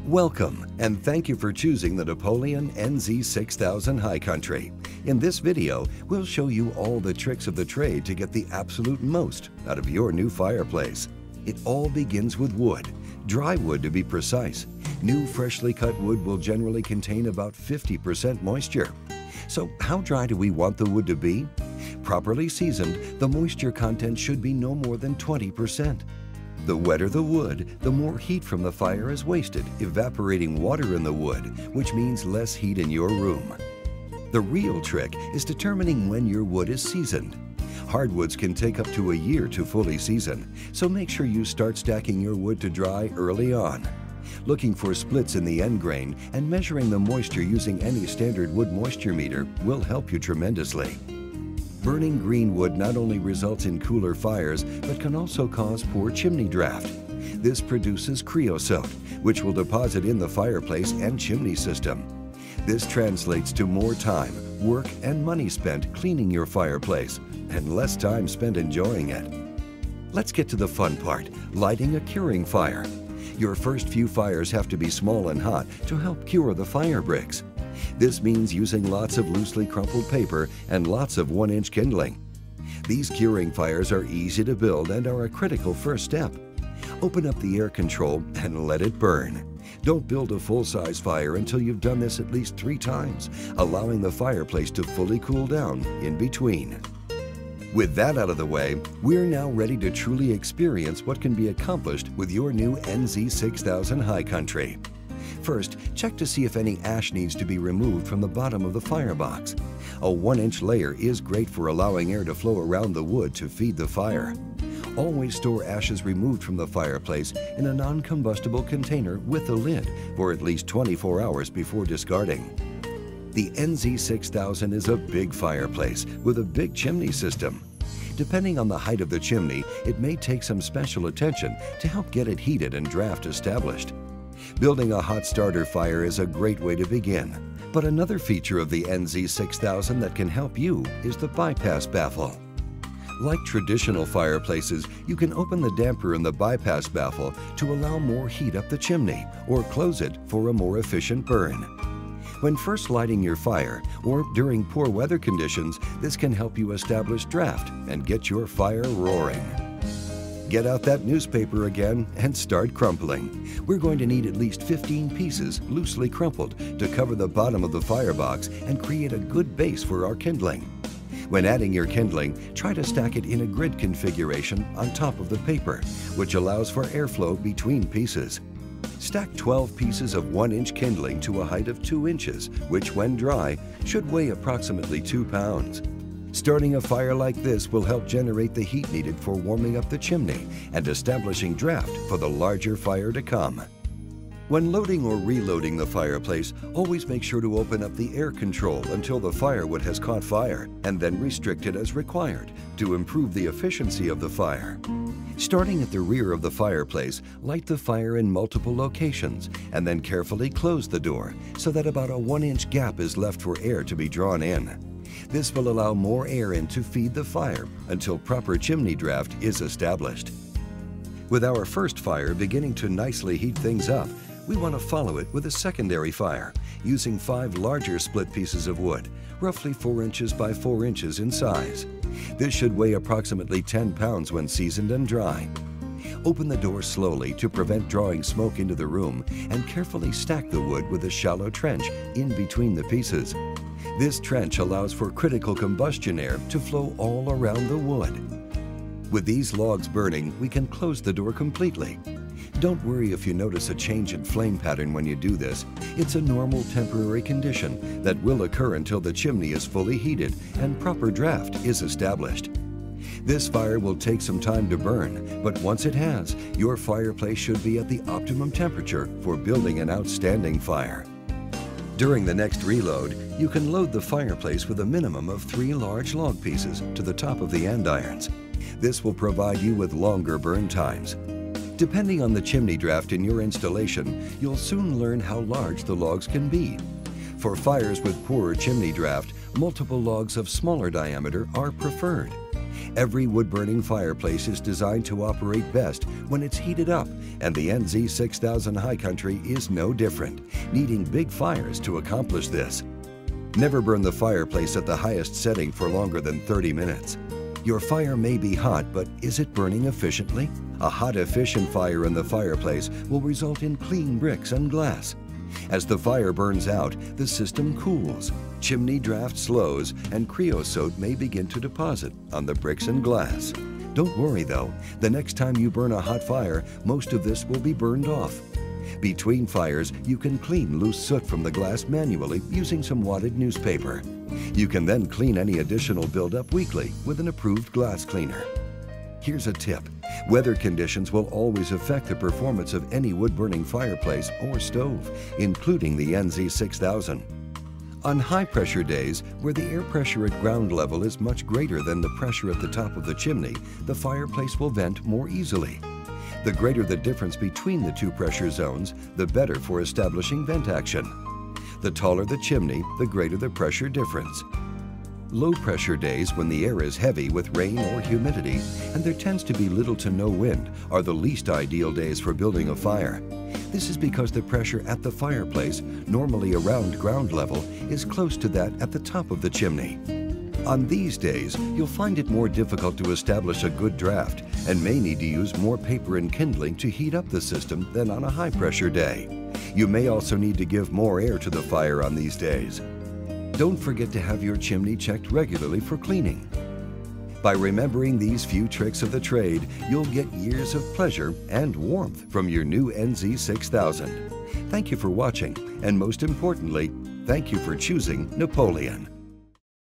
Welcome, and thank you for choosing the Napoleon NZ6000 High Country. In this video, we'll show you all the tricks of the trade to get the absolute most out of your new fireplace. It all begins with wood, dry wood to be precise. New freshly cut wood will generally contain about 50% moisture. So how dry do we want the wood to be? Properly seasoned, the moisture content should be no more than 20%. The wetter the wood, the more heat from the fire is wasted, evaporating water in the wood, which means less heat in your room. The real trick is determining when your wood is seasoned. Hardwoods can take up to a year to fully season, so make sure you start stacking your wood to dry early on. Looking for splits in the end grain and measuring the moisture using any standard wood moisture meter will help you tremendously. Burning green wood not only results in cooler fires, but can also cause poor chimney draft. This produces creosote, which will deposit in the fireplace and chimney system. This translates to more time, work, and money spent cleaning your fireplace, and less time spent enjoying it. Let's get to the fun part, lighting a curing fire. Your first few fires have to be small and hot to help cure the fire bricks. This means using lots of loosely crumpled paper and lots of 1-inch kindling. These curing fires are easy to build and are a critical first step. Open up the air control and let it burn. Don't build a full-size fire until you've done this at least 3 times, allowing the fireplace to fully cool down in between. With that out of the way, we're now ready to truly experience what can be accomplished with your new NZ6000 High Country. First, check to see if any ash needs to be removed from the bottom of the firebox. A 1-inch layer is great for allowing air to flow around the wood to feed the fire. Always store ashes removed from the fireplace in a non-combustible container with a lid for at least 24 hours before discarding. The NZ6000 is a big fireplace with a big chimney system. Depending on the height of the chimney, it may take some special attention to help get it heated and draft established. Building a hot starter fire is a great way to begin, but another feature of the NZ6000 that can help you is the bypass baffle. Like traditional fireplaces, you can open the damper in the bypass baffle to allow more heat up the chimney or close it for a more efficient burn. When first lighting your fire or during poor weather conditions, this can help you establish draft and get your fire roaring. Get out that newspaper again and start crumpling. We're going to need at least 15 pieces loosely crumpled to cover the bottom of the firebox and create a good base for our kindling. When adding your kindling, try to stack it in a grid configuration on top of the paper, which allows for airflow between pieces. Stack 12 pieces of 1-inch kindling to a height of 2 inches, which when dry, should weigh approximately 2 pounds. Starting a fire like this will help generate the heat needed for warming up the chimney and establishing draft for the larger fire to come. When loading or reloading the fireplace, always make sure to open up the air control until the firewood has caught fire and then restrict it as required to improve the efficiency of the fire. Starting at the rear of the fireplace, light the fire in multiple locations and then carefully close the door so that about a 1-inch gap is left for air to be drawn in. This will allow more air in to feed the fire until proper chimney draft is established. With our first fire beginning to nicely heat things up, we want to follow it with a secondary fire using 5 larger split pieces of wood, roughly 4 inches by 4 inches in size. This should weigh approximately 10 pounds when seasoned and dry. Open the door slowly to prevent drawing smoke into the room and carefully stack the wood with a shallow trench in between the pieces. This trench allows for critical combustion air to flow all around the wood. With these logs burning, we can close the door completely. Don't worry if you notice a change in flame pattern when you do this. It's a normal temporary condition that will occur until the chimney is fully heated and proper draft is established. This fire will take some time to burn, but once it has, your fireplace should be at the optimum temperature for building an outstanding fire. During the next reload, you can load the fireplace with a minimum of 3 large log pieces to the top of the andirons. This will provide you with longer burn times. Depending on the chimney draft in your installation, you'll soon learn how large the logs can be. For fires with poorer chimney draft, multiple logs of smaller diameter are preferred. Every wood-burning fireplace is designed to operate best when it's heated up, and the NZ6000 High Country is no different, needing big fires to accomplish this. Never burn the fireplace at the highest setting for longer than 30 minutes. Your fire may be hot, but is it burning efficiently? A hot, efficient fire in the fireplace will result in clean bricks and glass. As the fire burns out, the system cools, chimney draft slows, and creosote may begin to deposit on the bricks and glass. Don't worry though, the next time you burn a hot fire, most of this will be burned off. Between fires, you can clean loose soot from the glass manually using some wadded newspaper. You can then clean any additional buildup weekly with an approved glass cleaner. Here's a tip. Weather conditions will always affect the performance of any wood-burning fireplace or stove, including the NZ6000. On high-pressure days, where the air pressure at ground level is much greater than the pressure at the top of the chimney, the fireplace will vent more easily. The greater the difference between the two pressure zones, the better for establishing vent action. The taller the chimney, the greater the pressure difference. Low-pressure days, when the air is heavy with rain or humidity, and there tends to be little to no wind, are the least ideal days for building a fire. This is because the pressure at the fireplace, normally around ground level, is close to that at the top of the chimney. On these days, you'll find it more difficult to establish a good draft and may need to use more paper and kindling to heat up the system than on a high-pressure day. You may also need to give more air to the fire on these days. Don't forget to have your chimney checked regularly for cleaning. By remembering these few tricks of the trade, you'll get years of pleasure and warmth from your new NZ6000. Thank you for watching, and most importantly, thank you for choosing Napoleon.